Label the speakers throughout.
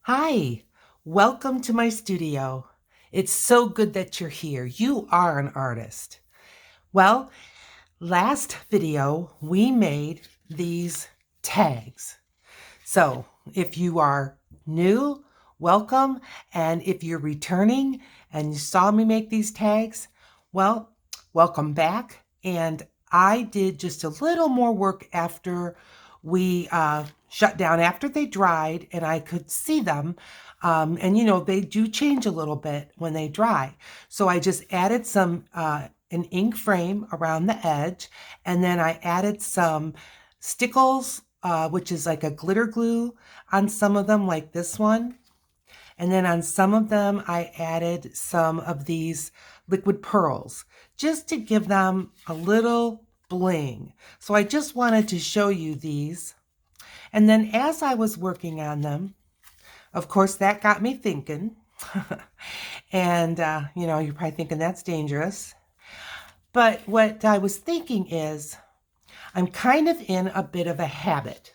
Speaker 1: Hi, welcome to my studio. It's so good that you're here. You are an artist. Well, last video we made these tags. So if you are new, welcome. And if you're returning and you saw me make these tags, well, welcome back. And I did just a little more work after we shut down, after they dried and I could see them. And they do change a little bit when they dry. So I just added some an ink frame around the edge, and then I added some stickles, which is like a glitter glue on some of them, like this one. And then on some of them, I added some of these liquid pearls just to give them a little bling. So I just wanted to show you these. And then as I was working on them, of course, that got me thinking. And, you're probably thinking that's dangerous. But what I was thinking is, I'm kind of in a bit of a habit.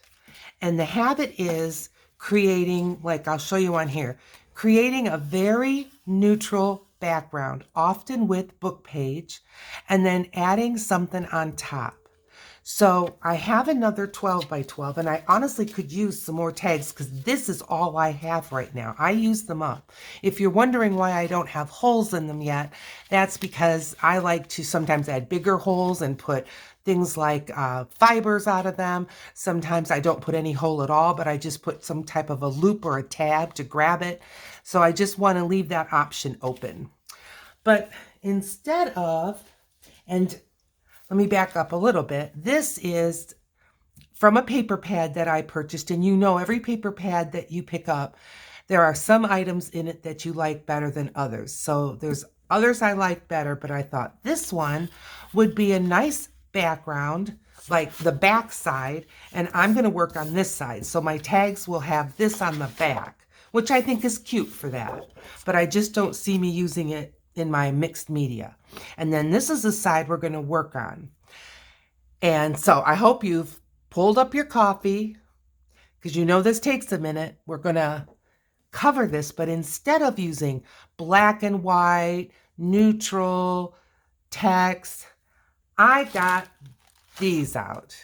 Speaker 1: And the habit is creating, like I'll show you on here, creating a very neutral background, often with book page, and then adding something on top. So I have another 12 by 12, and I honestly could use some more tags because this is all I have right now. I use them up. If you're wondering why I don't have holes in them yet, that's because I like to sometimes add bigger holes and put things like fibers out of them. Sometimes I don't put any hole at all, but I just put some type of a loop or a tab to grab it. So I just want to leave that option open. But instead of, and let me back up a little bit. This is from a paper pad that I purchased, and every paper pad that you pick up, there are some items in it that you like better than others. So there's others I like better, but I thought this one would be a nice background, like the back side, and I'm going to work on this side. So my tags will have this on the back, which I think is cute for that, but I just don't see me using it in my mixed media. And then this is the side we're going to work on. And so I hope you've pulled up your coffee, because this takes a minute. We're going to cover this, but instead of using black and white, neutral text, I got these out.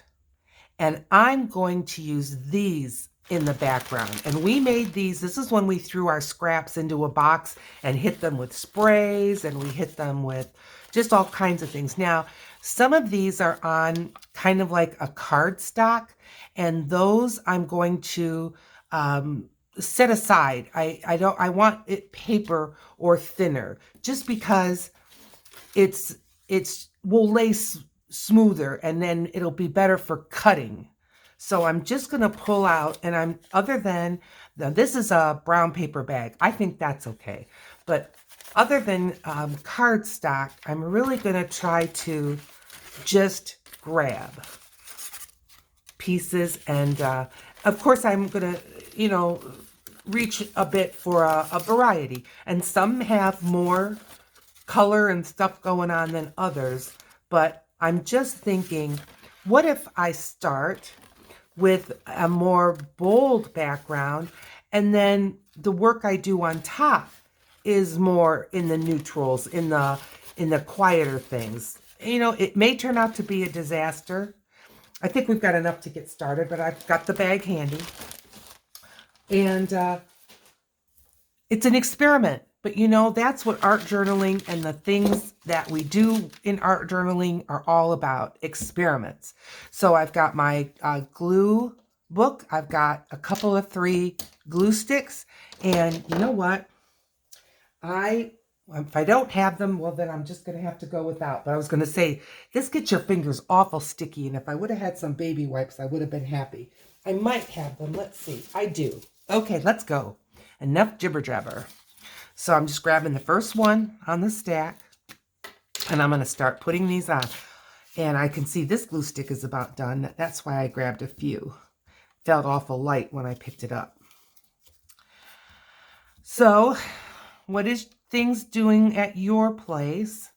Speaker 1: And I'm going to use these in the background. And we made these. This is when we threw our scraps into a box and hit them with sprays, and we hit them with just all kinds of things. Now, some of these are on kind of like a cardstock, and those I'm going to set aside. I want it paper or thinner, just because it's will lay smoother, and then it'll be better for cutting. So I'm just going to pull out, and this is a brown paper bag. I think that's okay. But other than cardstock, I'm really going to try to just grab pieces. And of course, I'm going to, reach a bit for a variety. And some have more color and stuff going on than others. But I'm just thinking, what if I start with a more bold background, and then the work I do on top is more in the neutrals, in the quieter things. It may turn out to be a disaster. I think we've got enough to get started, but I've got the bag handy. And it's an experiment. But that's what art journaling and the things that we do in art journaling are all about, experiments. So I've got my glue book. I've got a couple of 3 glue sticks. And you know what? If I don't have them, well, then I'm just going to have to go without. But I was going to say, this gets your fingers awful sticky. And if I would have had some baby wipes, I would have been happy. I might have them. Let's see. I do. Okay, let's go. Enough jibber jabber. So I'm just grabbing the first one on the stack, and I'm going to start putting these on. And I can see this glue stick is about done. That's why I grabbed a few. Felt awful light when I picked it up. So what is things doing at your place?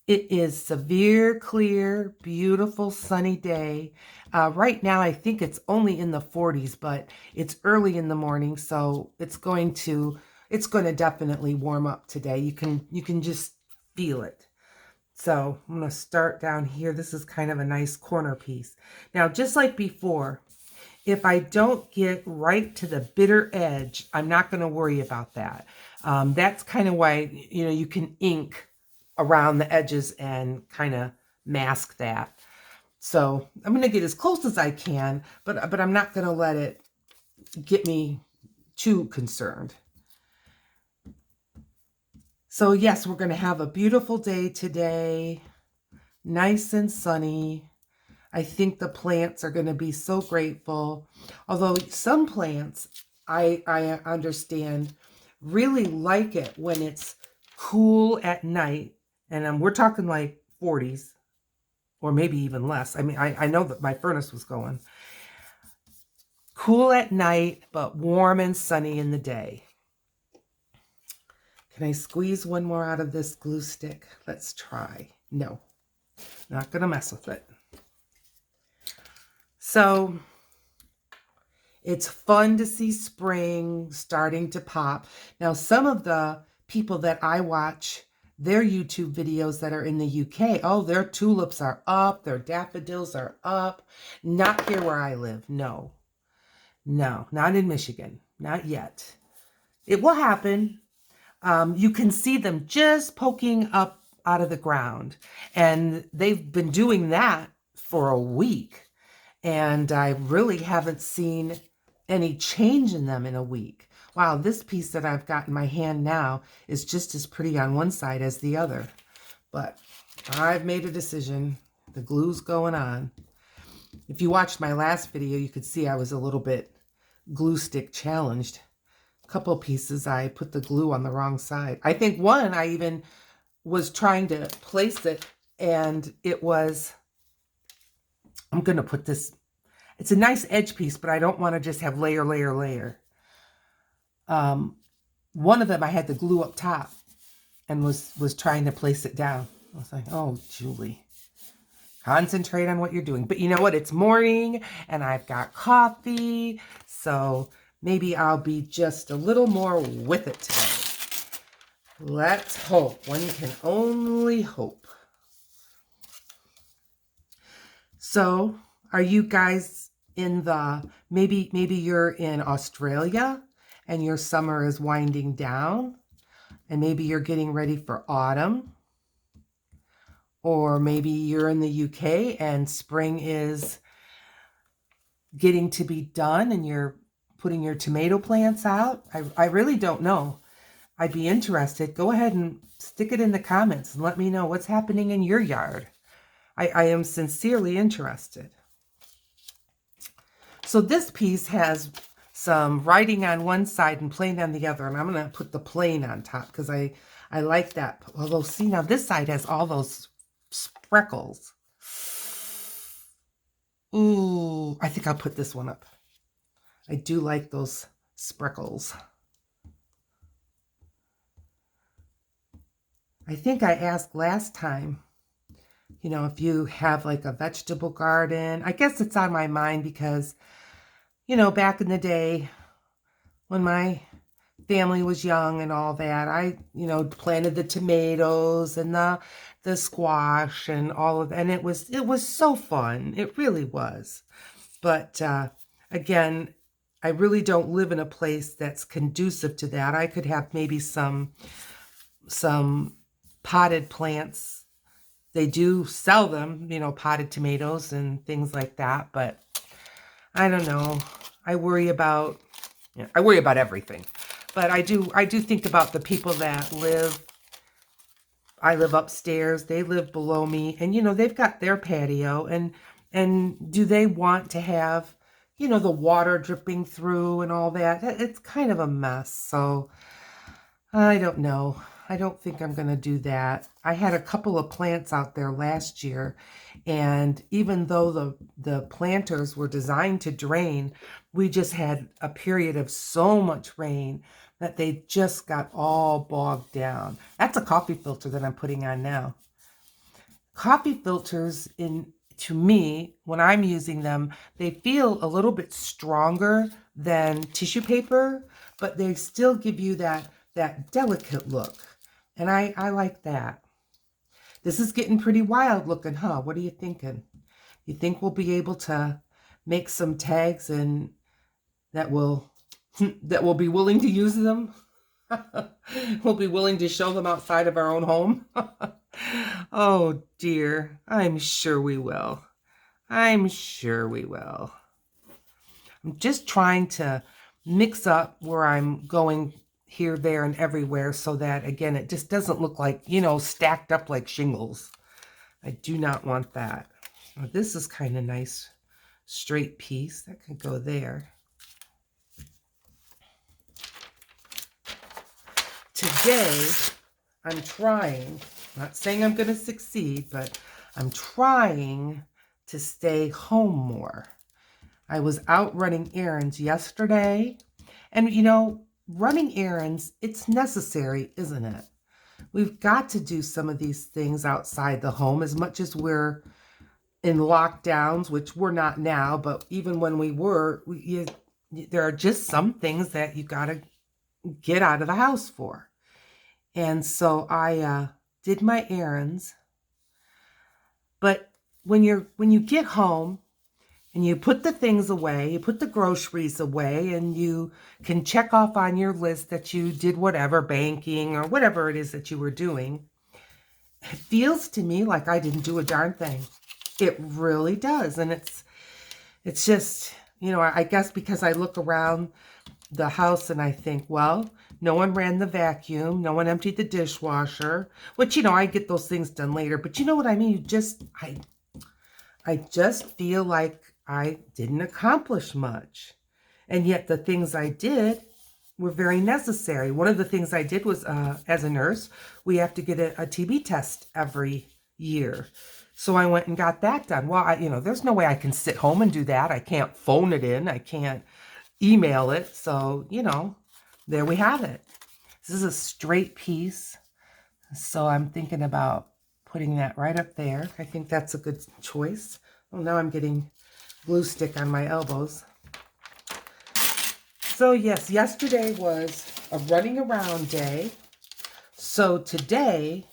Speaker 1: It is severe, clear, beautiful, sunny day. Right now, I think it's only in the 40s, but it's early in the morning, so it's going to definitely warm up today. You can just feel it. So I'm going to start down here. This is kind of a nice corner piece. Now, just like before, if I don't get right to the bitter edge, I'm not going to worry about that. That's kind of why, you can ink around the edges and kind of mask that. So I'm going to get as close as I can, but I'm not going to let it get me too concerned. So yes, we're going to have a beautiful day today, nice and sunny. I think the plants are going to be so grateful. Although some plants, I understand, really like it when it's cool at night. And we're talking like 40s or maybe even less. I mean, I know that my furnace was going. Cool at night, but warm and sunny in the day. Can I squeeze one more out of this glue stick? Let's try. No, not going to mess with it. So it's fun to see spring starting to pop. Now, some of the people that I watch their YouTube videos that are in the UK, oh, their tulips are up, their daffodils are up. Not here where I live. No, not in Michigan. Not yet. It will happen. You can see them just poking up out of the ground. And they've been doing that for a week. And I really haven't seen any change in them in a week. Wow, this piece that I've got in my hand now is just as pretty on one side as the other. But I've made a decision. The glue's going on. If you watched my last video, you could see I was a little bit glue stick challenged. A couple pieces, I put the glue on the wrong side. I think one, I even was trying to place it, and it was... I'm going to put this, it's a nice edge piece, but I don't want to just have layer, layer, layer. One of them I had the glue up top and was trying to place it down. I was like, oh, Julie, concentrate on what you're doing. But you know what? It's morning and I've got coffee. So maybe I'll be just a little more with it today. Let's hope. One can only hope. So, are you guys in the, maybe you're in Australia and your summer is winding down and maybe you're getting ready for autumn, or maybe you're in the UK and spring is getting to be done and you're putting your tomato plants out. I really don't know. I'd be interested. Go ahead and stick it in the comments and let me know what's happening in your yard. I am sincerely interested. So this piece has some writing on one side and plain on the other, and I'm going to put the plain on top because I like that. Although, see, now this side has all those sprinkles. Ooh, I think I'll put this one up. I do like those sprinkles. I think I asked last time, you know, if you have like a vegetable garden. I guess it's on my mind because, you know, back in the day when my family was young and all that, I, you know, planted the tomatoes and the squash and all of that. And it was so fun. It really was. But again, I really don't live in a place that's conducive to that. I could have maybe some potted plants. They do sell them, you know, potted tomatoes and things like that, but I don't know. I worry about everything. But I do think about the people that I live upstairs, they live below me, and you know, they've got their patio, and do they want to have, you know, the water dripping through and all that? It's kind of a mess. So I don't know. I don't think I'm going to do that. I had a couple of plants out there last year, and even though the planters were designed to drain, we just had a period of so much rain that they just got all bogged down. That's a coffee filter that I'm putting on now. Coffee filters, to me, when I'm using them, they feel a little bit stronger than tissue paper, but they still give you that delicate look. And I like that. This is getting pretty wild looking, huh? What are you thinking? You think we'll be able to make some tags and that will be willing to use them? We'll be willing to show them outside of our own home? Oh dear, I'm sure we will. I'm sure we will. I'm just trying to mix up where I'm going here, there, and everywhere so that, again, it just doesn't look like, stacked up like shingles. I do not want that. Now, this is kind of nice, straight piece. That could go there. Today, I'm trying, not saying I'm going to succeed, but I'm trying to stay home more. I was out running errands yesterday, and running errands, it's necessary, isn't it? We've got to do some of these things outside the home as much as we're in lockdowns, which we're not now, but even when we were, there are just some things that you got to get out of the house for. And so I did my errands. But when you get home and you put the things away, you put the groceries away, and you can check off on your list that you did whatever, banking or whatever it is that you were doing, it feels to me like I didn't do a darn thing. It really does. And it's just, I guess because I look around the house and I think, well, no one ran the vacuum, no one emptied the dishwasher, which, I get those things done later, but you know what I mean? I just feel like I didn't accomplish much. And yet the things I did were very necessary. One of the things I did was, as a nurse, we have to get a TB test every year. So I went and got that done. Well, there's no way I can sit home and do that. I can't phone it in. I can't email it. So, there we have it. This is a straight piece. So I'm thinking about putting that right up there. I think that's a good choice. Oh, now I'm getting glue stick on my elbows. So yes, yesterday was a running around day. So today,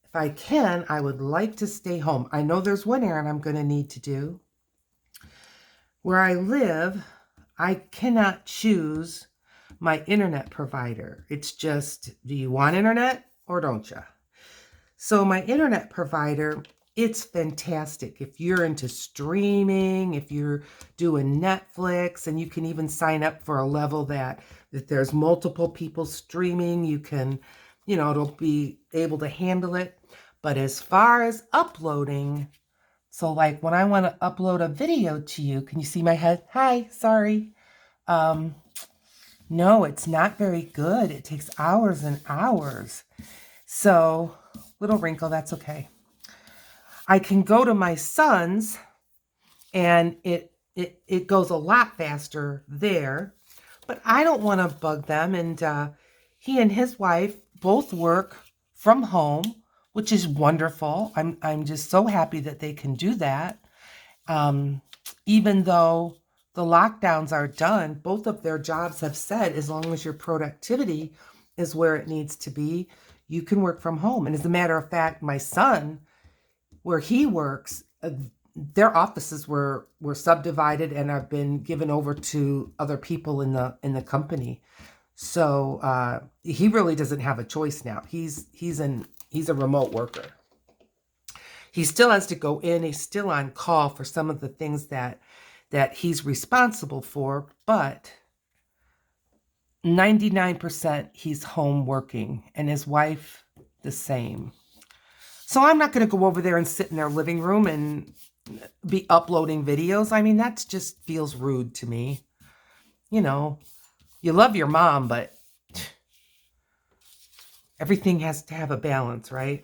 Speaker 1: if I can, I would like to stay home. I know there's one errand I'm going to need to do. Where I live, I cannot choose my internet provider. It's just, do you want internet or don't you? So my internet provider, it's fantastic. If you're into streaming, if you're doing Netflix, and you can even sign up for a level that there's multiple people streaming, you can, it'll be able to handle it. But as far as uploading, so like when I want to upload a video to you, can you see my head? Hi, sorry. No, it's not very good. It takes hours and hours. So, little wrinkle, that's okay. I can go to my son's and it goes a lot faster there, but I don't want to bug them. And he and his wife both work from home, which is wonderful. I'm just so happy that they can do that. Even though the lockdowns are done, both of their jobs have said, as long as your productivity is where it needs to be, you can work from home. And as a matter of fact, my son, where he works, their offices were subdivided and have been given over to other people in the company. So he really doesn't have a choice now. He's a remote worker. He still has to go in. He's still on call for some of the things that he's responsible for, but 99% he's home working, and his wife the same. So I'm not going to go over there and sit in their living room and be uploading videos. I mean, that just feels rude to me. You love your mom, but everything has to have a balance, right?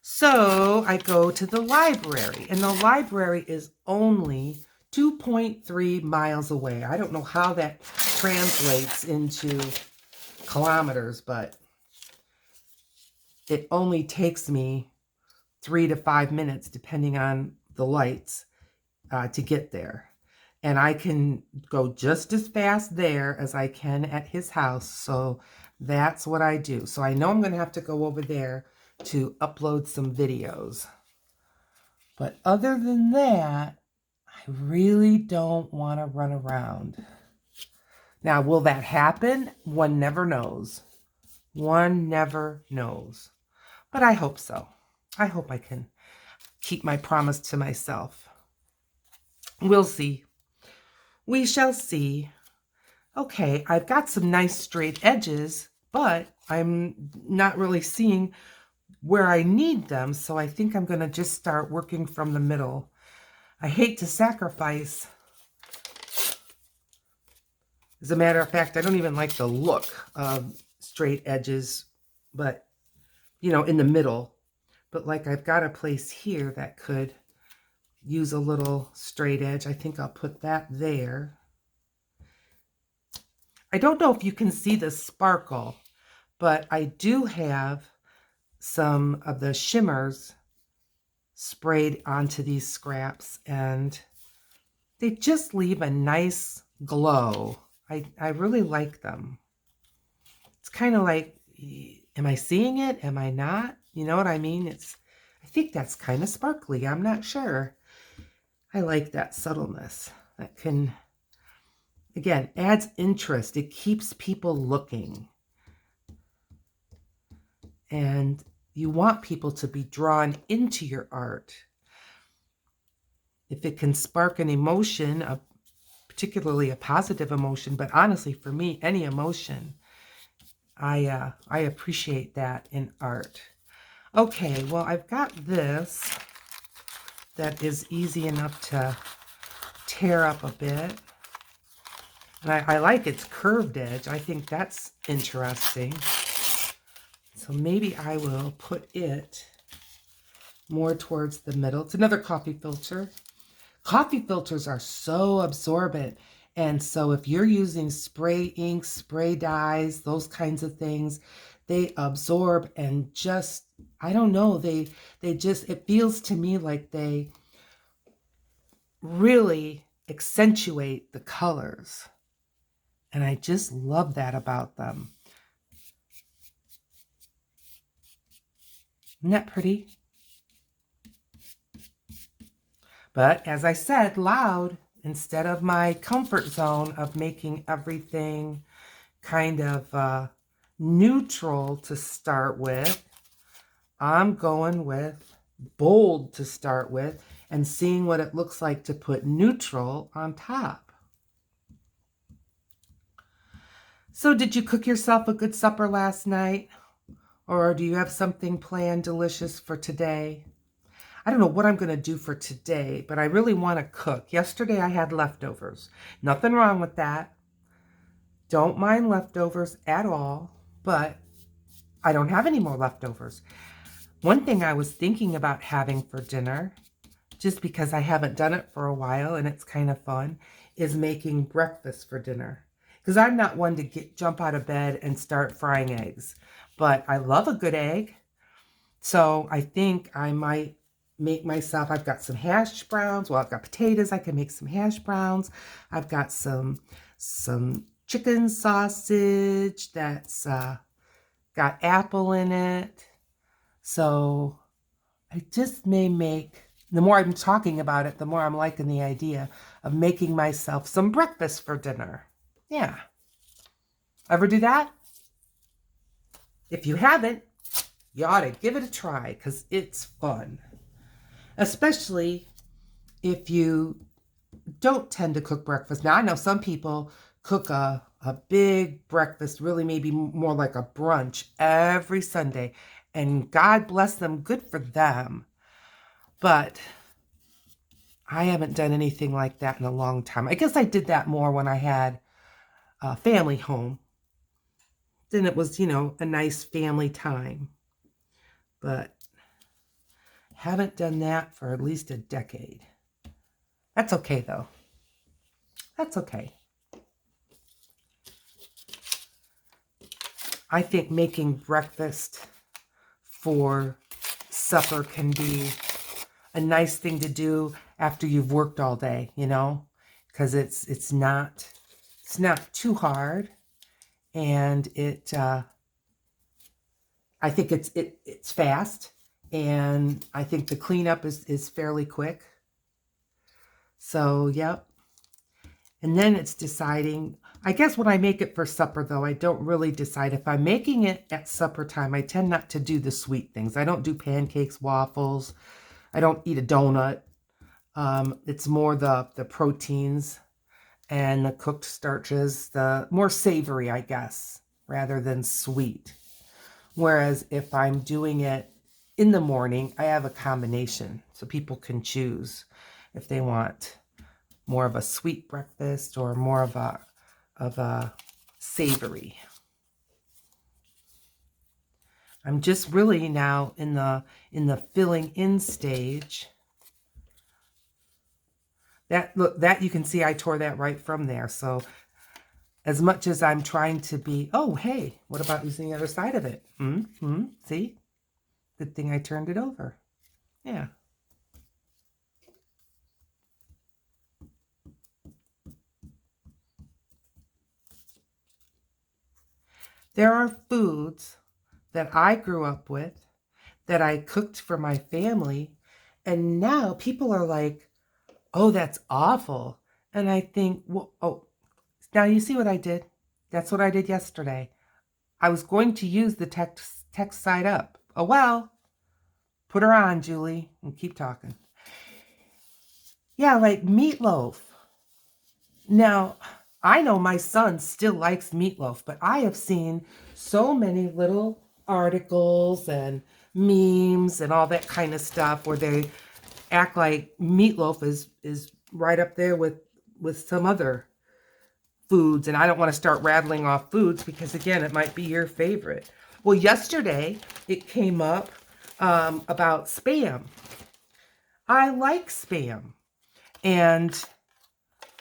Speaker 1: So I go to the library, and the library is only 2.3 miles away. I don't know how that translates into kilometers, but it only takes me 3 to 5 minutes, depending on the lights, to get there. And I can go just as fast there as I can at his house. So that's what I do. So I know I'm going to have to go over there to upload some videos. But other than that, I really don't want to run around. Now, will that happen? One never knows. One never knows. But I hope so. I hope I can keep my promise to myself. We'll see. We shall see. Okay, I've got some nice straight edges, but I'm not really seeing where I need them, so I think I'm going to just start working from the middle. I hate to sacrifice. As a matter of fact, I don't even like the look of straight edges, but, you know, in the middle. But like I've got a place here that could use a little straight edge. I think I'll put that there. I don't know if you can see the sparkle, but I do have some of the shimmers sprayed onto these scraps, and they just leave a nice glow. I really like them. It's kind of like, am I seeing it? Am I not? You know what I mean? I think that's kind of sparkly. I'm not sure. I like that subtleness. That can, again, adds interest. It keeps people looking. And you want people to be drawn into your art. If it can spark an emotion, particularly a positive emotion, but honestly, for me, any emotion, I appreciate that in art. Okay, well, I've got this that is easy enough to tear up a bit. And I like its curved edge. I think that's interesting. So maybe I will put it more towards the middle. It's another coffee filter. Coffee filters are so absorbent. And so if you're using spray ink, spray dyes, those kinds of things, they absorb and just, I don't know, they just, it feels to me like they really accentuate the colors. And I just love that about them. Isn't that pretty? But as I said, loud, instead of my comfort zone of making everything kind of neutral to start with, I'm going with bold to start with and seeing what it looks like to put neutral on top. So did you cook yourself a good supper last night? Or do you have something planned delicious for today? I don't know what I'm going to do for today, but I really want to cook. Yesterday I had leftovers. Nothing wrong with that. Don't mind leftovers at all, but I don't have any more leftovers. One thing I was thinking about having for dinner, just because I haven't done it for a while and it's kind of fun, is making breakfast for dinner. Because I'm not one to jump out of bed and start frying eggs, but I love a good egg. So I think I might make myself, I've got some hash browns. Well, I've got potatoes. I can make some hash browns. I've got some chicken sausage that's got apple in it. So I just may make, the more I'm talking about it, the more I'm liking the idea of making myself some breakfast for dinner. Yeah. Ever do that? If you haven't, you ought to give it a try because it's fun. Especially if you don't tend to cook breakfast. Now, I know some people cook a big breakfast, really maybe more like a brunch every Sunday. And God bless them, good for them. But I haven't done anything like that in a long time. I guess I did that more when I had a family home. Then it was, you know, a nice family time. But haven't done that for at least a decade. That's okay, though. That's okay. I think making breakfast for supper can be a nice thing to do after you've worked all day, you know, because it's not too hard, and I think it's fast, and I think the cleanup is fairly quick. So, yep. And then it's deciding, I guess when I make it for supper, though, I don't really decide. If I'm making it at supper time, I tend not to do the sweet things. I don't do pancakes, waffles. I don't eat a donut. It's more the proteins and the cooked starches, the more savory, I guess, rather than sweet. Whereas if I'm doing it in the morning, I have a combination, so people can choose if they want more of a sweet breakfast or more of a savory. I'm just really now in the filling in stage. That you can see I tore that right from there. So as much as I'm trying to be, oh, hey, what about using the other side of it? See? Good thing I turned it over. Yeah. There are foods that I grew up with, that I cooked for my family, and now people are like, oh, that's awful. And I think, well, oh, now you see what I did? That's what I did yesterday. I was going to use the text side up. Oh, well, put her on, Julie, and keep talking. Yeah, like meatloaf. Now, I know my son still likes meatloaf, but I have seen so many little articles and memes and all that kind of stuff where they act like meatloaf is right up there with some other foods. And I don't want to start rattling off foods because, again, it might be your favorite. Well, yesterday it came up about Spam. I like Spam. And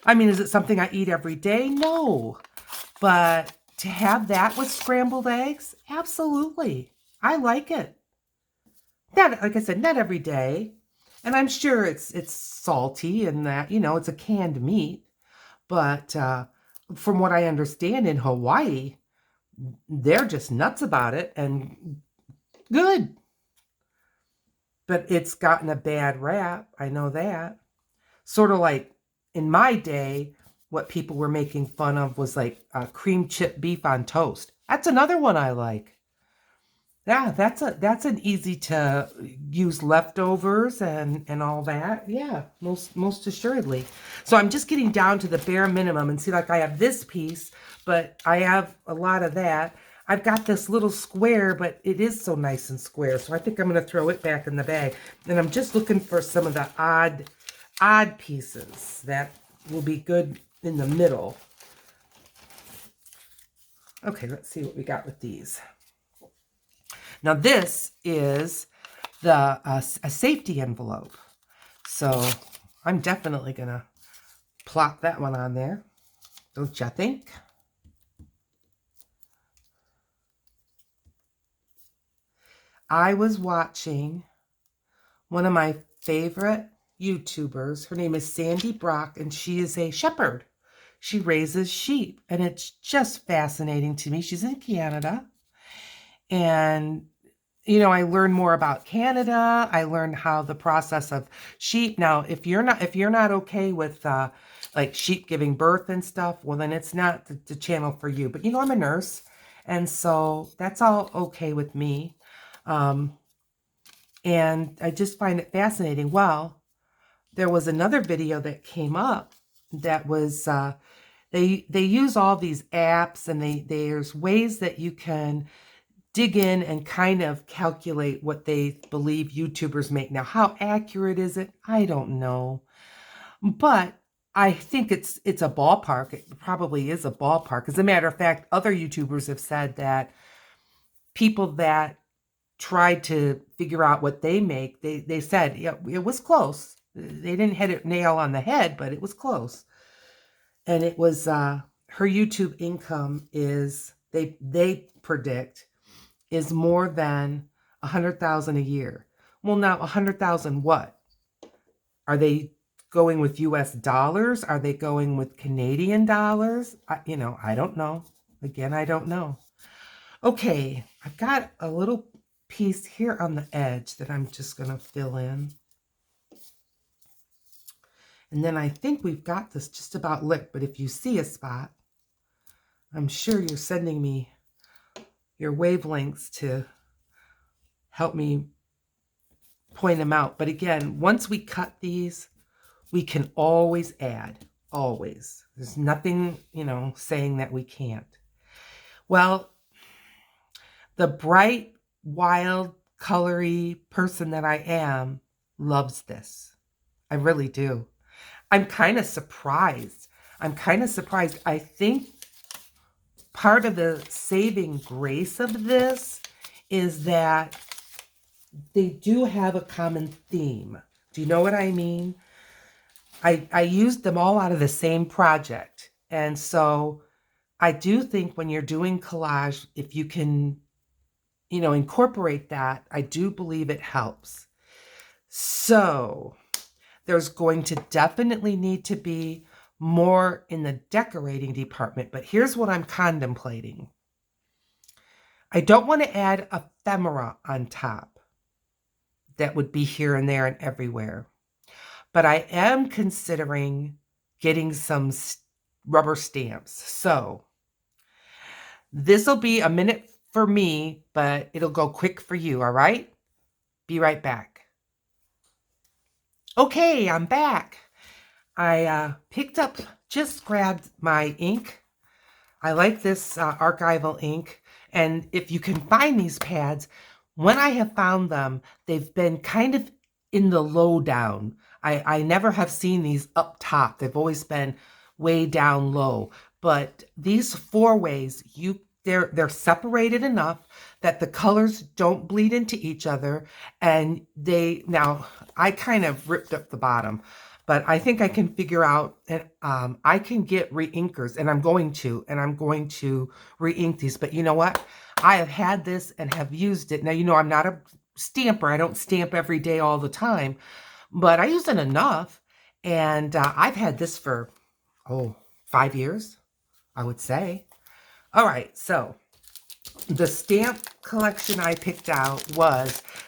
Speaker 1: I mean, is it something I eat every day? No. But to have that with scrambled eggs, absolutely. I like it. Not, like I said, not every day. And I'm sure it's salty and that, you know, it's a canned meat. But from what I understand in Hawaii, they're just nuts about it and good. But it's gotten a bad rap. I know that. Sort of like in my day, what people were making fun of was like cream chip beef on toast. That's another one I like. Yeah, that's an easy to use leftovers and all that. Yeah, most assuredly. So I'm just getting down to the bare minimum, and see, like I have this piece, but I have a lot of that. I've got this little square, but it is so nice and square. So I think I'm going to throw it back in the bag. And I'm just looking for some of the odd pieces that will be good in the middle. Okay, let's see what we got with these. Now this is a safety envelope. So I'm definitely going to plop that one on there. Don't you think? I was watching one of my favorite YouTubers. Her name is Sandy Brock, and she is a shepherd. She raises sheep, and it's just fascinating to me. She's in Canada, and you know, I learned more about Canada. I learned how the process of sheep. Now, if you're not okay with like sheep giving birth and stuff, well, then it's not the channel for you. But you know, I'm a nurse, and so that's all okay with me. And I just find it fascinating. Well, there was another video that came up that was they use all these apps, and there's ways that you can dig in and kind of calculate what they believe YouTubers make. Now, how accurate is it? I don't know. But I think it's a ballpark. It probably is a ballpark. As a matter of fact, other YouTubers have said that people that tried to figure out what they make, they said, yeah, it was close. They didn't hit it nail on the head, but it was close. And it was her YouTube income is, they predict, is more than $100,000 a year, Well, now 100,000 what? Are they going with US dollars? Are they going with Canadian dollars? I don't know. Again, I don't know. Okay, I've got a little piece here on the edge that I'm just going to fill in. And then I think we've got this just about licked, but if you see a spot, I'm sure you're sending me your wavelengths to help me point them out. But again, once we cut these, we can always add, always. There's nothing, saying that we can't. Well, the bright, wild, colory person that I am loves this. I really do. I'm kind of surprised. I think part of the saving grace of this is that they do have a common theme. Do you know what I mean? I used them all out of the same project. And so I do think when you're doing collage, if you can, incorporate that, I do believe it helps. So there's going to definitely need to be more in the decorating department, but here's what I'm contemplating. I don't want to add ephemera on top. That would be here and there and everywhere. But I am considering getting some rubber stamps. So this will be a minute for me, but it'll go quick for you, all right? Be right back. Okay, I'm back. I just grabbed my ink. I like this archival ink. And if you can find these pads, when I have found them, they've been kind of in the low down. I never have seen these up top. They've always been way down low. But these 4 ways, they're separated enough that the colors don't bleed into each other. And now I kind of ripped up the bottom, but I think I can figure out, and I can get re-inkers, and I'm going to re-ink these. But you know what? I have had this and have used it. Now, I'm not a stamper. I don't stamp every day all the time, but I use it enough. And I've had this for, 5 years, I would say. All right, so the stamp collection I picked out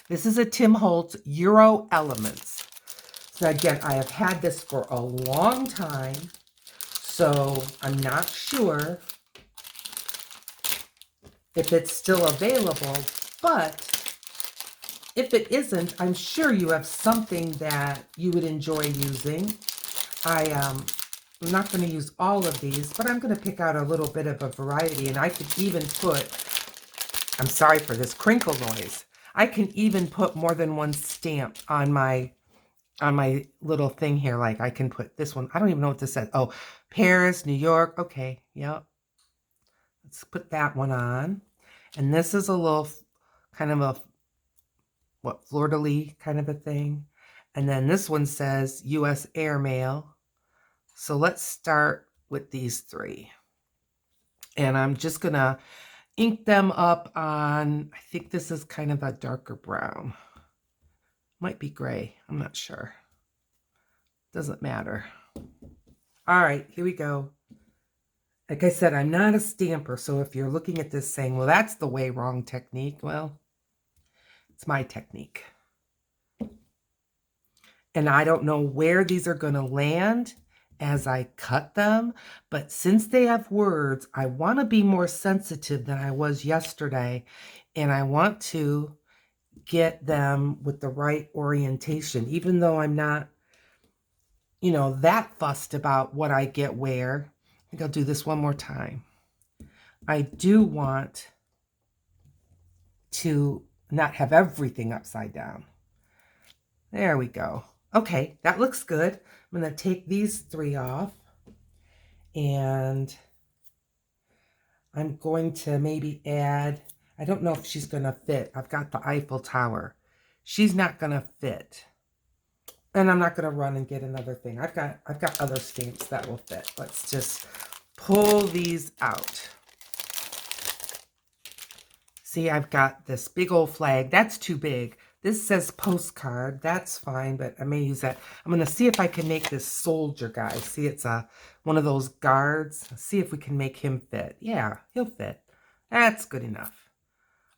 Speaker 1: this is a Tim Holtz Euro Elements. So again, I have had this for a long time, so I'm not sure if it's still available, but if it isn't, I'm sure you have something that you would enjoy using. I'm not going to use all of these, but I'm going to pick out a little bit of a variety, and I could even put, I'm sorry for this crinkle noise, I can even put more than one stamp on my little thing here. Like I can put this one, I don't even know what this says. Oh, Paris, New York. Okay, yep. Let's put that one on. And this is a little kind of a, fleur-de-lis kind of a thing. And then this one says U.S. Airmail. So let's start with these 3. And I'm just going to ink them up on, I think this is kind of a darker brown. Might be gray. I'm not sure. Doesn't matter. All right, here we go. Like I said, I'm not a stamper. So if you're looking at this saying, well, that's the way wrong technique. Well, it's my technique. And I don't know where these are going to land as I cut them, but since they have words, I want to be more sensitive than I was yesterday, and I want to get them with the right orientation, even though I'm not, that fussed about what I get where. I think I'll do this one more time. I do want to not have everything upside down. There we go. Okay, that looks good. I'm going to take these 3 off, and I'm going to maybe add, I don't know if she's going to fit. I've got the Eiffel Tower. She's not going to fit. And I'm not going to run and get another thing. I've got other stamps that will fit. Let's just pull these out. See, I've got this big old flag. That's too big. This says postcard. That's fine, but I may use that. I'm going to see if I can make this soldier guy. See, it's one of those guards. See if we can make him fit. Yeah, he'll fit. That's good enough.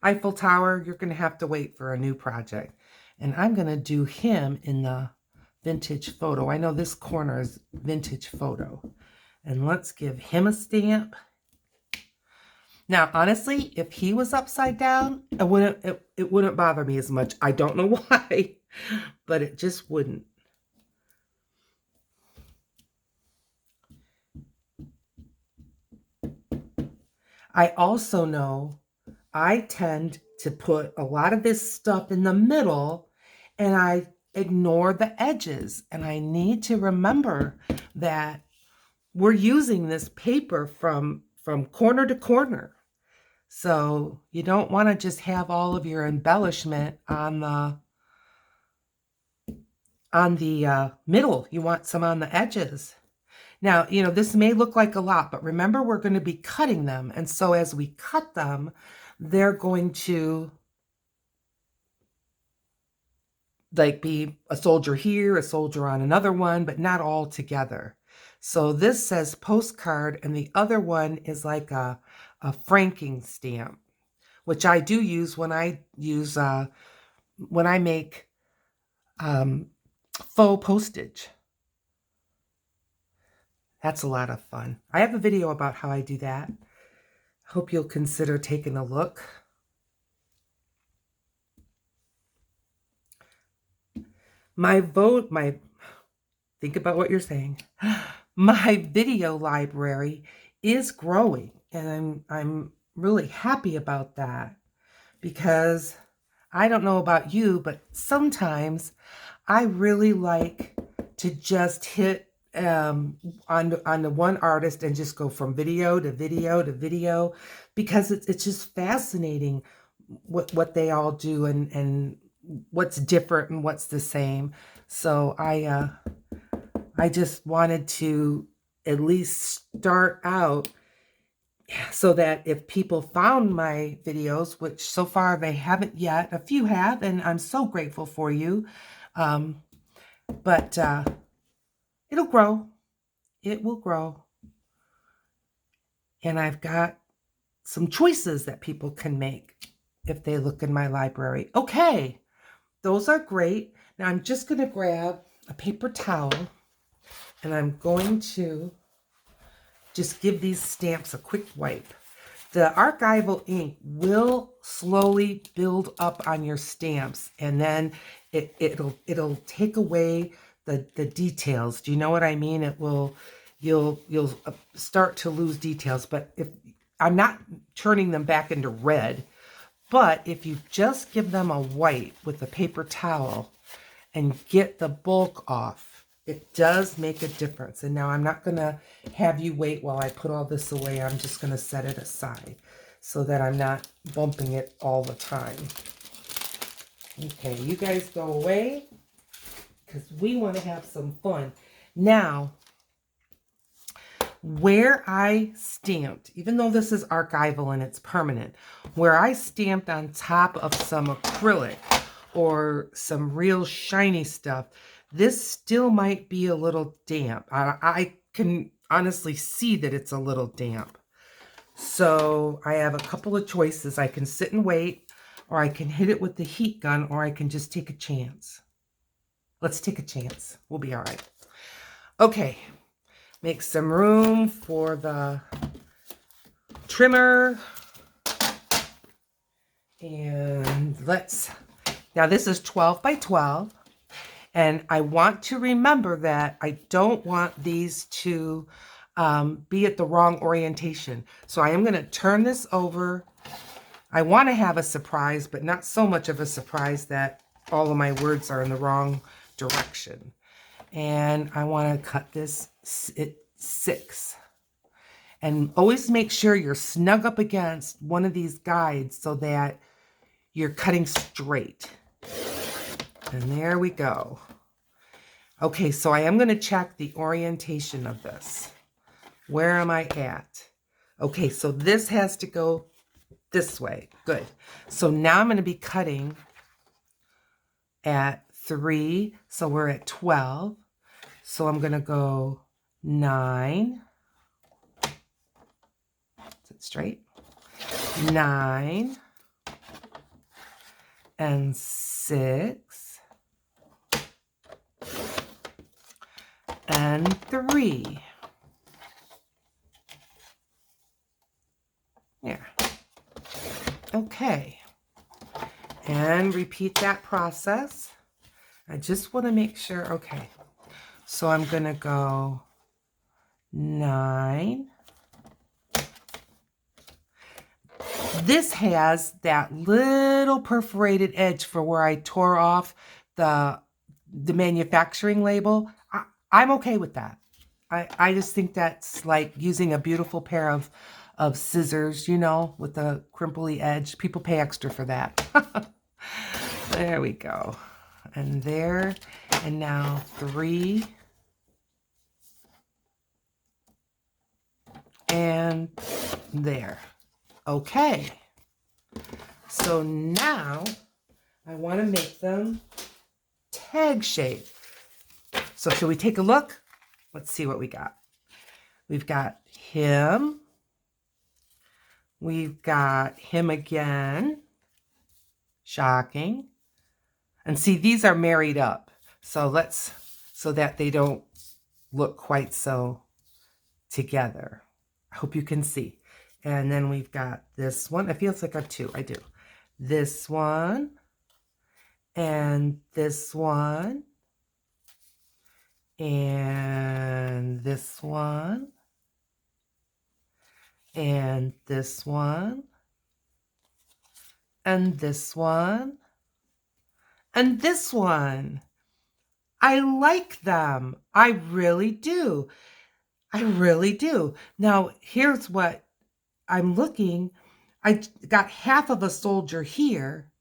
Speaker 1: Eiffel Tower, you're going to have to wait for a new project. And I'm going to do him in the vintage photo. I know this corner is vintage photo. And let's give him a stamp. Now, honestly, if he was upside down, it wouldn't bother me as much. I don't know why, but it just wouldn't. I also know I tend to put a lot of this stuff in the middle and I ignore the edges. And I need to remember that we're using this paper from corner to corner. So you don't want to just have all of your embellishment on the middle. You want some on the edges. Now, you know, this may look like a lot, but remember we're going to be cutting them. And so as we cut them, they're going to like be a soldier here, a soldier on another one, but not all together. So this says postcard, and the other one is like a franking stamp, which I do use when I use when I make faux postage. That's a lot of fun. I have a video about how I do that. Hope you'll consider taking a look. Think about what you're saying. My video library is growing, and I'm really happy about that, because I don't know about you, but sometimes I really like to just hit on the one artist and just go from video to video to video, because it's just fascinating what they all do and what's different and what's the same. So I just wanted to at least start out so that if people found my videos, which so far they haven't yet, a few have, and I'm so grateful for you. But it'll grow. It will grow. And I've got some choices that people can make if they look in my library. Okay, those are great. Now I'm just going to grab a paper towel, and I'm going to just give these stamps a quick wipe. The archival ink will slowly build up on your stamps, and then it'll take away the details. Do you know what I mean? You'll start to lose details. But if I'm not turning them back into red, but if you just give them a wipe with a paper towel and get the bulk off, it does make a difference. And now I'm not going to have you wait while I put all this away. I'm just going to set it aside so that I'm not bumping it all the time. Okay, you guys go away because we want to have some fun. Now, where I stamped, even though this is archival and it's permanent, where I stamped on top of some acrylic or some real shiny stuff, this still might be a little damp. I can honestly see that it's a little damp. So I have a couple of choices. I can sit and wait, or I can hit it with the heat gun, or I can just take a chance. Let's take a chance. We'll be all right. Okay. Make some room for the trimmer. And now this is 12 by 12. And I want to remember that I don't want these to be at the wrong orientation. So I am going to turn this over. I want to have a surprise, but not so much of a surprise that all of my words are in the wrong direction. And I want to cut this at 6. And always make sure you're snug up against one of these guides so that you're cutting straight. And there we go. Okay, so I am going to check the orientation of this. Where am I at? Okay, so this has to go this way. Good. So now I'm going to be cutting at 3, so we're at 12. So I'm going to go 9. Is it straight? 9 and 6 and 3. There. Okay. And repeat that process. I just want to make sure. Okay. So I'm going to go 9. This has that little perforated edge for where I tore off the manufacturing label. I'm okay with that. I just think that's like using a beautiful pair of scissors, you know, with a crimply edge. People pay extra for that. There we go. And there, and now 3. And there. Okay. So now I want to make them tag shape. So shall we take a look? Let's see what we got. We've got him. We've got him again. Shocking. And see, these are married up. So so that they don't look quite so together. I hope you can see. And then we've got this one. It feels like I have 2. I do. This one. And this one. And this one. And this one. And this one. And this one. I like them. I really do. I really do. Now, here's what I'm looking. I got half of a soldier here.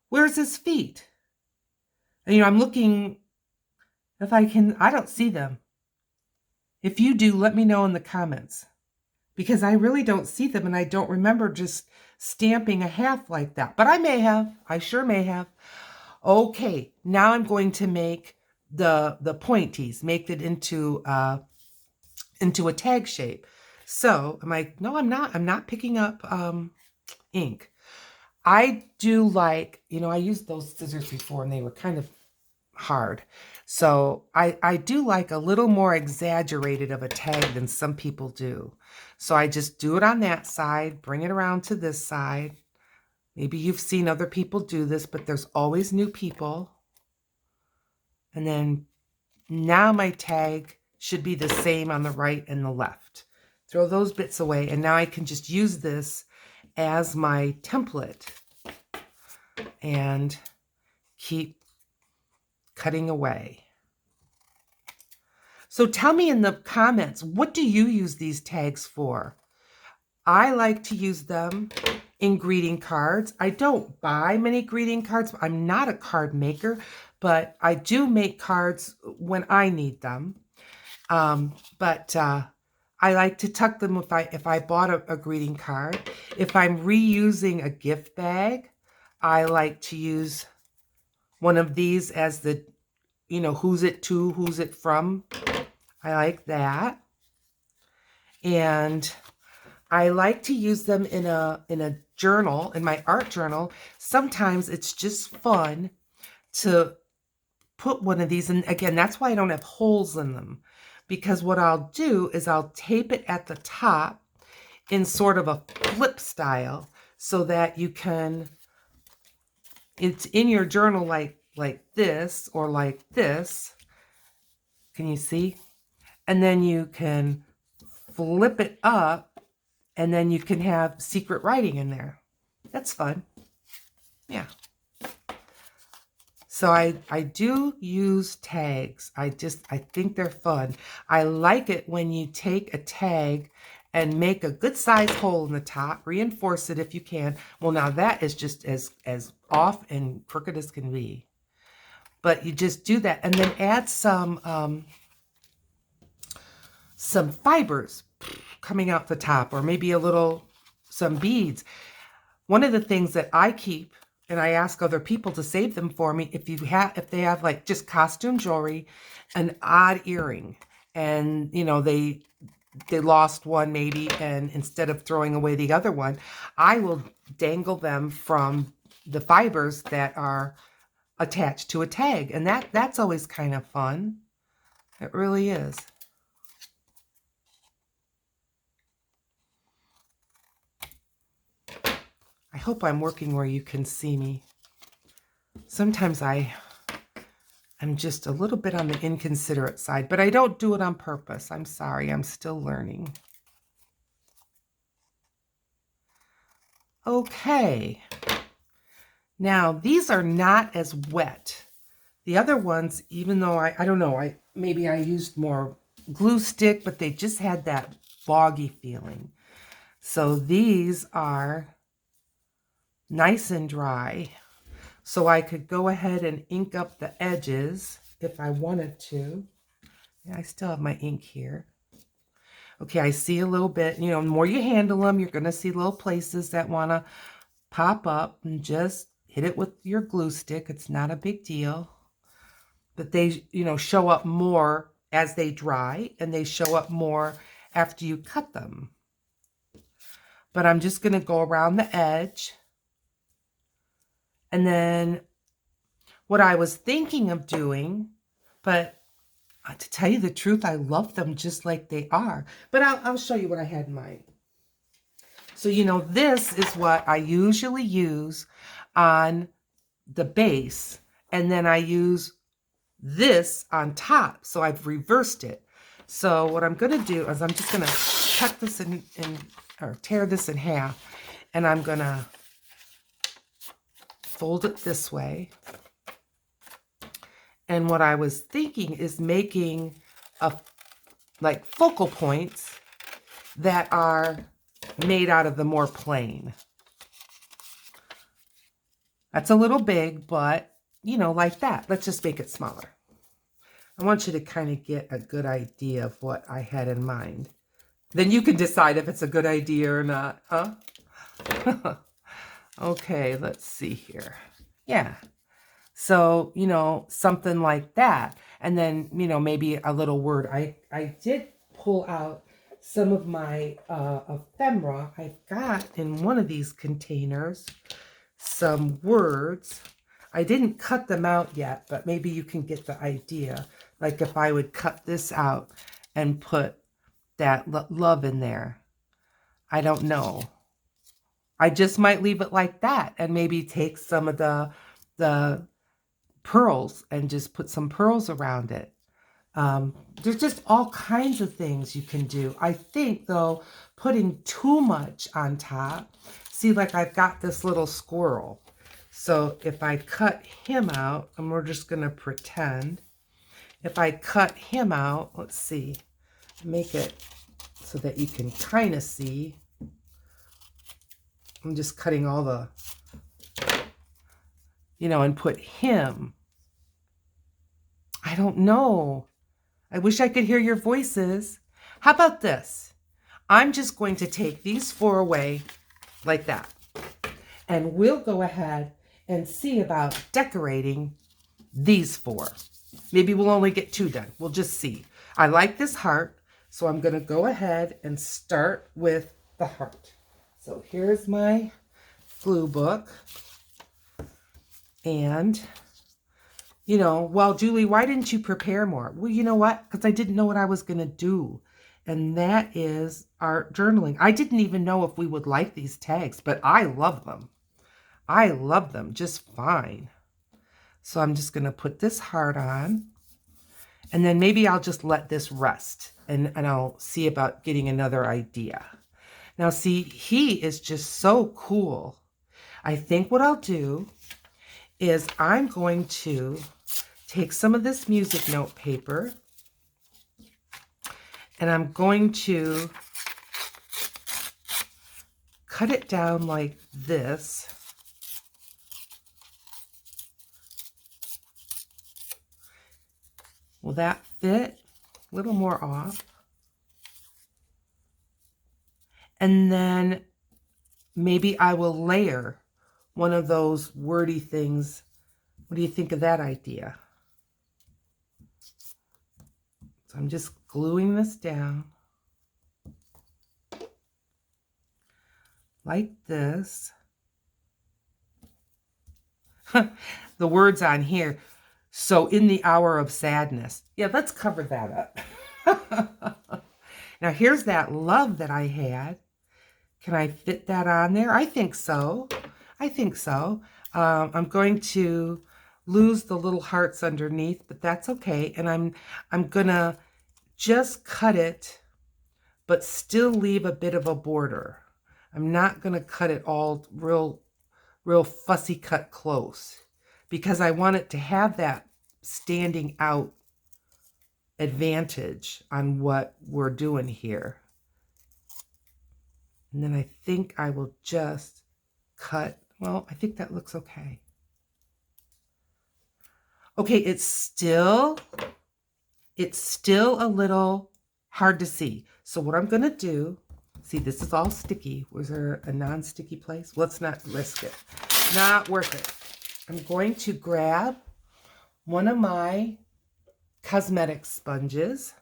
Speaker 1: Where's his feet? And, I'm looking if I can. I don't see them. If you do, let me know in the comments. Because I really don't see them, and I don't remember just stamping a half like that. But I may have. I sure may have. Okay, now I'm going to make the pointies. Make it into a tag shape. So no, I'm not. I'm not picking up ink. I do like, I used those scissors before and they were kind of hard. So I do like a little more exaggerated of a tag than some people do. So I just do it on that side, bring it around to this side. Maybe you've seen other people do this, but there's always new people. And then now my tag should be the same on the right and the left. Throw those bits away, and now I can just use this as my template and keep cutting away. So tell me in the comments, what do you use these tags for? I like to use them in greeting cards. I don't buy many greeting cards. I'm not a card maker, but I do make cards when I need them. I like to tuck them if I bought a greeting card. If I'm reusing a gift bag, I like to use one of these as the, who's it to, who's it from. I like that. And I like to use them in a journal, in my art journal. Sometimes it's just fun to put one of these in. Again, that's why I don't have holes in them. Because what I'll do is I'll tape it at the top in sort of a flip style so that you can, it's in your journal like this or like this. Can you see? And then you can flip it up and then you can have secret writing in there. That's fun. Yeah. So I do use tags. I think they're fun. I like it when you take a tag and make a good size hole in the top, reinforce it if you can. Well, now that is just as off and crooked as can be. But you just do that and then add some fibers coming out the top, or maybe some beads. One of the things that I keep and I ask other people to save them for me if they have like just costume jewelry, an odd earring, and they lost one maybe, and instead of throwing away the other one, I will dangle them from the fibers that are attached to a tag, and that's always kind of fun. It really is. I hope I'm working where you can see me. Sometimes I'm just a little bit on the inconsiderate side, but I don't do it on purpose. I'm sorry, I'm still learning. Okay. Now, these are not as wet. The other ones, even though I don't know, maybe I used more glue stick, but they just had that boggy feeling. So these are nice and dry. So I could go ahead and ink up the edges if I wanted to. Yeah, I still have my ink here. Okay, I see a little bit. The more you handle them, you're going to see little places that want to pop up, and just hit it with your glue stick. It's not a big deal. But they, show up more as they dry, and they show up more after you cut them. But I'm just going to go around the edge. And then what I was thinking of doing, but to tell you the truth, I love them just like they are. But I'll show you what I had in mind. So, this is what I usually use on the base. And then I use this on top. So I've reversed it. So what I'm going to do is I'm just going to cut this or tear this in half. And I'm going to fold it this way. And what I was thinking is making like focal points that are made out of the more plain. That's a little big, but like that. Let's just make it smaller. I want you to kind of get a good idea of what I had in mind. Then you can decide if it's a good idea or not, huh? Okay, let's see here. Yeah. So, something like that. And then, maybe a little word. I did pull out some of my ephemera. I've got in one of these containers some words. I didn't cut them out yet, but maybe you can get the idea. Like if I would cut this out and put that love in there. I don't know. I just might leave it like that and maybe take some of the pearls and just put some pearls around it. There's just all kinds of things you can do. I think, though, putting too much on top, see, like I've got this little squirrel. So if I cut him out, and we're just going to pretend, if I cut him out, let's see, make it so that you can kind of see. I'm just cutting all the, and put him. I don't know. I wish I could hear your voices. How about this? I'm just going to take these 4 away like that. And we'll go ahead and see about decorating these 4. Maybe we'll only get 2 done. We'll just see. I like this heart, so I'm going to go ahead and start with the heart. So here's my glue book. And, well, Julie, why didn't you prepare more? Well, you know what? Because I didn't know what I was going to do. And that is art journaling. I didn't even know if we would like these tags, but I love them. I love them just fine. So I'm just going to put this heart on. And then maybe I'll just let this rest. And I'll see about getting another idea. Now, see, he is just so cool. I think what I'll do is I'm going to take some of this music note paper and I'm going to cut it down like this. Will that fit? A little more off. And then maybe I will layer one of those wordy things. What do you think of that idea? So I'm just gluing this down like this. The words on here. So in the hour of sadness. Yeah, let's cover that up. Now here's that love that I had. Can I fit that on there? I think so. I think so. I'm going to lose the little hearts underneath, but that's okay. And I'm gonna just cut it, but still leave a bit of a border. I'm not gonna cut it all real fussy cut close, because I want it to have that standing out advantage on what we're doing here. And then I think I will just cut. Well, I think that looks okay. Okay, it's still a little hard to see. So what I'm gonna do, see, this is all sticky. Was there a non-sticky place? Let's not risk it. Not worth it. I'm going to grab one of my cosmetic sponges,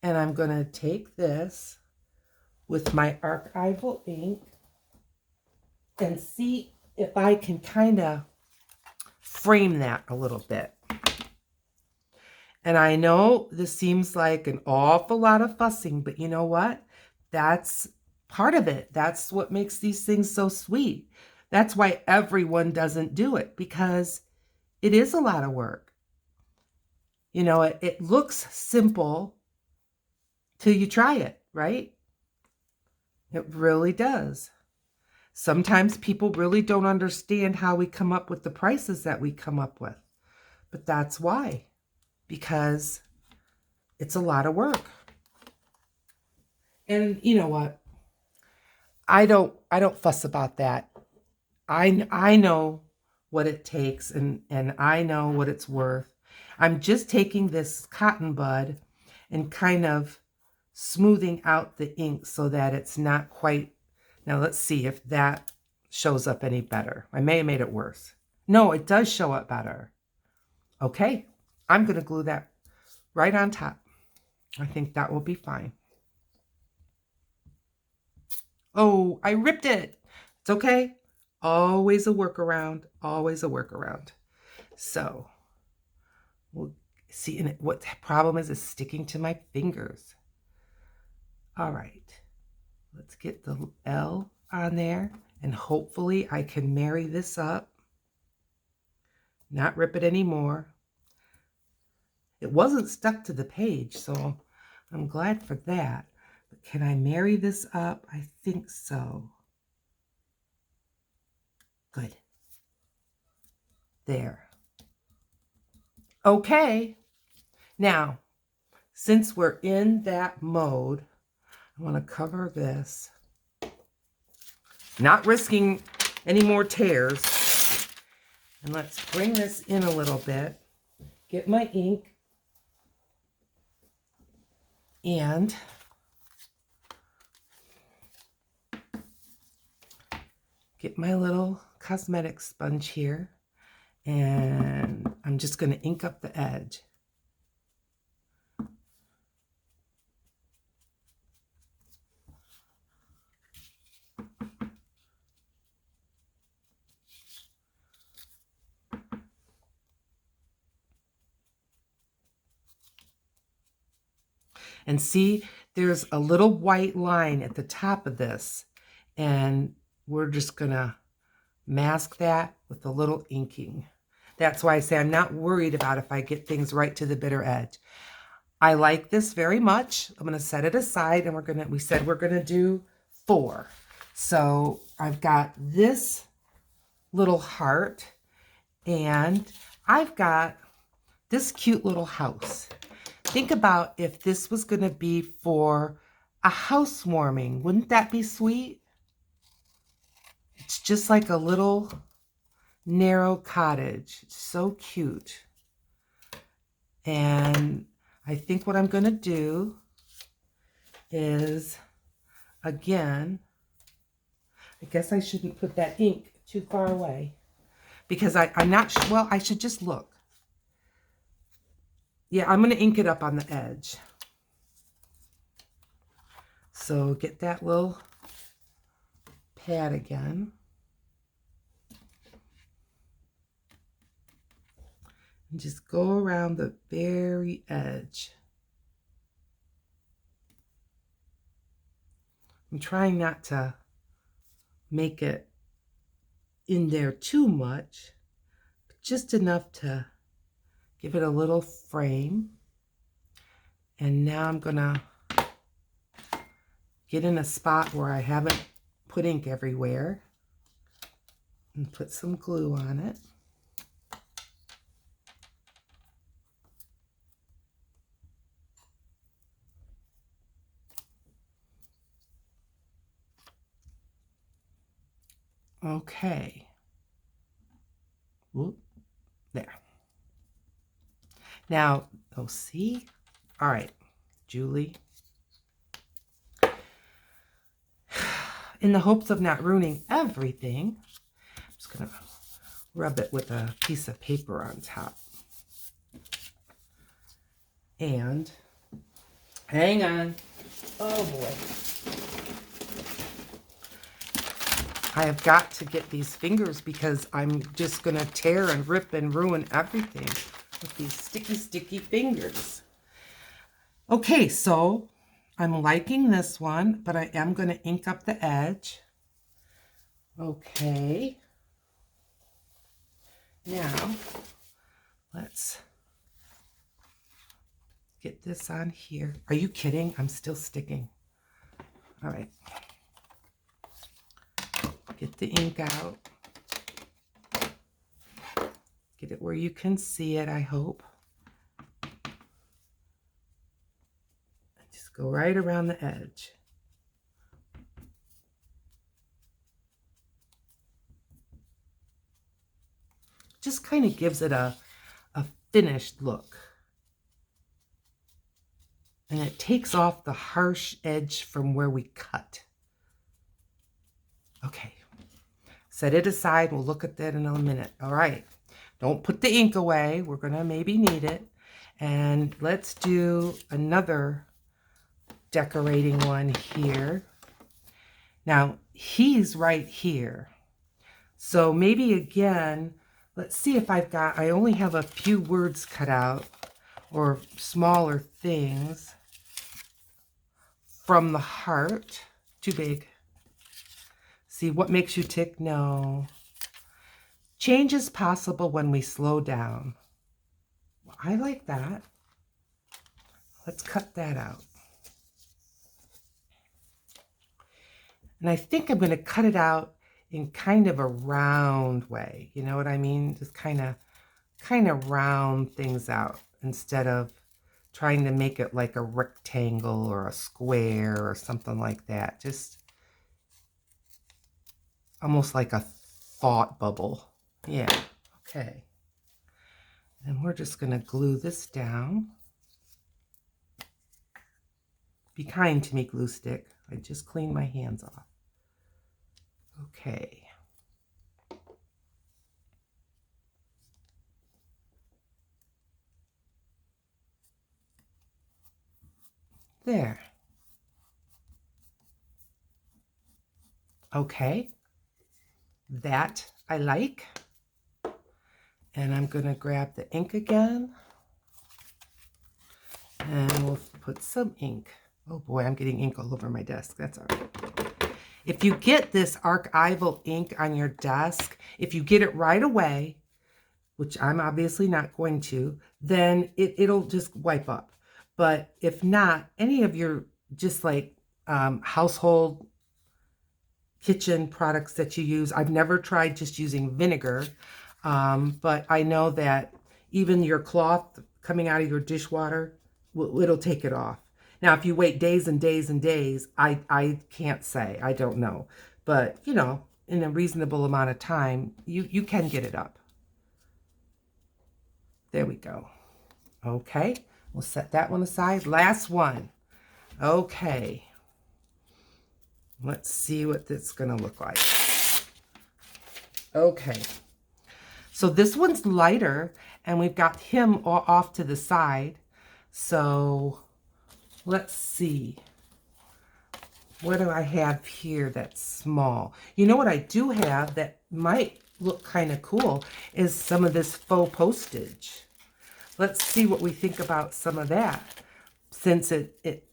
Speaker 1: and I'm gonna take this with my archival ink and see if I can kind of frame that a little bit. And I know this seems like an awful lot of fussing, but you know what? That's part of it. That's what makes these things so sweet. That's why everyone doesn't do it, because it is a lot of work. You know, it looks simple till you try it, right? It really does. Sometimes people really don't understand how we come up with the prices that we come up with. But that's why. Because it's a lot of work. And you know what? I don't fuss about that. I know what it takes, and I know what it's worth. I'm just taking this cotton bud and kind of smoothing out the ink so that it's not quite. Now let's see if that shows up any better. I may have made it worse. No, it does show up better. Okay, I'm going to glue that right on top. I think that will be fine. Oh, I ripped it. It's okay. Always a workaround. Always a workaround. So we'll see. And what the problem is sticking to my fingers. All right. Let's get the L on there. And hopefully I can marry this up. Not rip it anymore. It wasn't stuck to the page, so I'm glad for that. But can I marry this up? I think so. Good. There. Okay. Now, since we're in that mode, I want to cover this. Not risking any more tears. And let's bring this in a little bit. Get my ink. And get my little cosmetic sponge here. And I'm just going to ink up the edge. And see, there's a little white line at the top of this. And we're just going to mask that with a little inking. That's why I say I'm not worried about if I get things right to the bitter edge. I like this very much. I'm going to set it aside, and we said we're going to do 4. So I've got this little heart, and I've got this cute little house. Think about if this was going to be for a housewarming. Wouldn't that be sweet? It's just like a little narrow cottage. It's so cute. And I think what I'm going to do is, again, I guess I shouldn't put that ink too far away because I'm not sure. Well, I should just look. Yeah, I'm going to ink it up on the edge. So get that little pad again. And just go around the very edge. I'm trying not to make it in there too much, but just enough to give it a little frame. And now I'm gonna get in a spot where I haven't put ink everywhere and put some glue on it. Okay. Whoop. There. Now, oh, see? All right, Julie. In the hopes of not ruining everything, I'm just going to rub it with a piece of paper on top. And hang on. Oh, boy. I have got to get these fingers because I'm just going to tear and rip and ruin everything with these sticky, sticky fingers. Okay, so I'm liking this one, but I am going to ink up the edge. Okay. Now, let's get this on here. Are you kidding? I'm still sticking. All right. Get the ink out. Get it where you can see it, I hope. Just go right around the edge. Just kind of gives it a finished look. And it takes off the harsh edge from where we cut. Okay. Set it aside. We'll look at that in a minute. All right. Don't put the ink away. We're going to maybe need it. And let's do another decorating one here. Now, he's right here. So maybe again, let's see if I only have a few words cut out or smaller things from the heart. Too big. See, what makes you tick? No. Change is possible when we slow down. Well, I like that. Let's cut that out. And I think I'm going to cut it out in kind of a round way. You know what I mean? Just kind of round things out instead of trying to make it like a rectangle or a square or something like that. Just almost like a thought bubble. Yeah, okay. And we're just going to glue this down. Be kind to me, glue stick. I just cleaned my hands off. Okay. There. Okay. That I like. And I'm going to grab the ink again. And we'll put some ink. Oh boy, I'm getting ink all over my desk. That's all right. If you get this archival ink on your desk, if you get it right away, which I'm obviously not going to, then it'll just wipe up. But if not, any of your just like household kitchen products that you use, I've never tried just using vinegar, but I know that even your cloth coming out of your dishwater, it'll take it off. Now, if you wait days and days and days, I can't say. I don't know. But, you know, in a reasonable amount of time, you can get it up. There we go. Okay, we'll set that one aside. Last one. Okay. Let's see what this is going to look like. Okay. So this one's lighter, and we've got him off to the side. So let's see. What do I have here that's small? You know what I do have that might look kind of cool is some of this faux postage. Let's see what we think about some of that, since it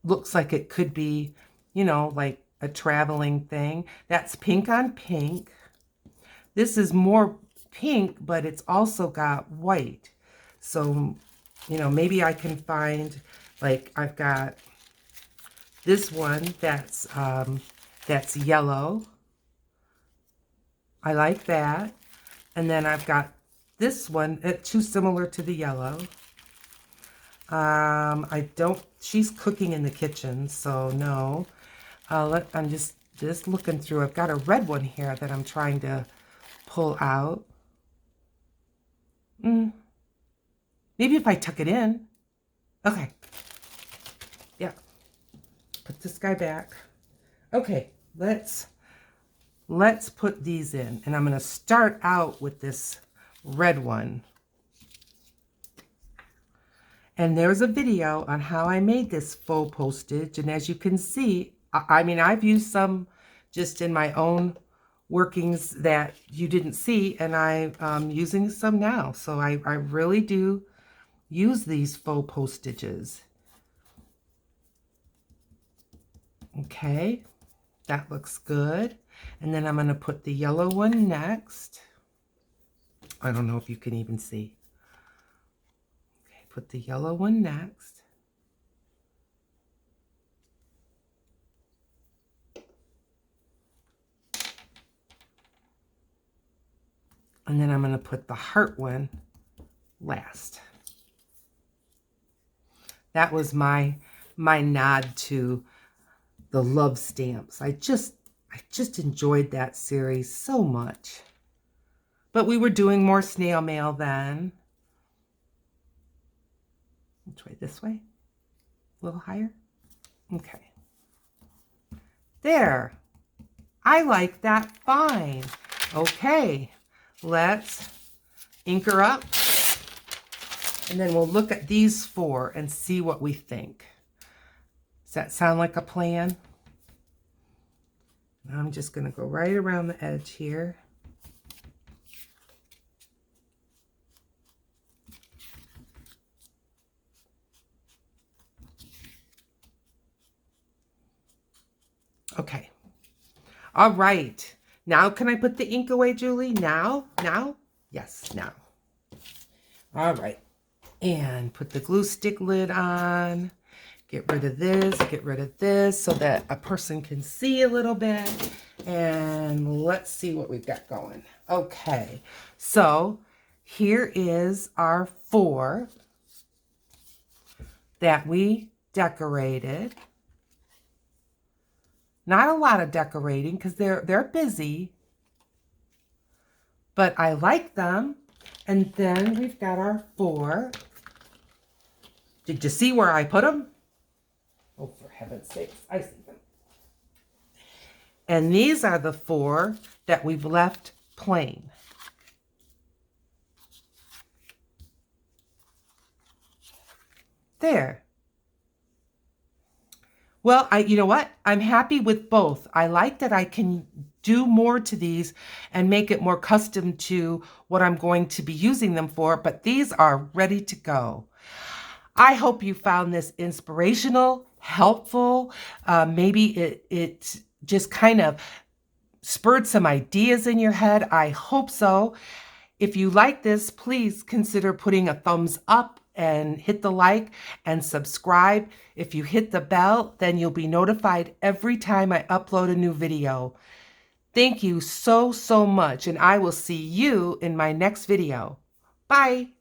Speaker 1: looks like it could be, you know, like a traveling thing. That's pink on pink. This is more pink, but it's also got white. So, you know, maybe I can find, like, I've got this one that's yellow. I like that. And then I've got this one, too similar to the yellow. She's cooking in the kitchen, so no. I'm just looking through. I've got a red one here that I'm trying to pull out. Maybe if I tuck it in. Okay. Yeah. Put this guy back. Okay, let's put these in. And I'm going to start out with this red one. And there's a video on how I made this faux postage. And as you can see, I mean, I've used some just in my own workings that you didn't see, and I'm using some now. So I really do use these faux postages. Okay, that looks good. And then I'm going to put the yellow one next. I don't know if you can even see. Okay, put the yellow one next. And then I'm going to put the heart one last. That was my nod to the love stamps. I just enjoyed that series so much. But we were doing more snail mail then. Which way? This way? A little higher? Okay. There. I like that fine. Okay. Let's ink her up. And then we'll look at these four and see what we think. Does that sound like a plan? I'm just going to go right around the edge here. Okay. All right. Now can I put the ink away, Julie? Now? Now? Yes, now. All right. And put the glue stick lid on. Get rid of this so that a person can see a little bit. And let's see what we've got going. Okay. So here is our 4 that we decorated. Not a lot of decorating because they're busy, but I like them. And then we've got our 4. Did you see where I put them? Oh, for heaven's sakes, I see them. And these are the 4 that we've left plain. There. Well, you know what? I'm happy with both. I like that I can do more to these and make it more custom to what I'm going to be using them for, but these are ready to go. I hope you found this inspirational, helpful. Maybe it just kind of spurred some ideas in your head. I hope so. If you like this, please consider putting a thumbs up and hit the like and subscribe. If you hit the bell, then you'll be notified every time I upload a new video. Thank you so much, and I will see you in my next video. Bye.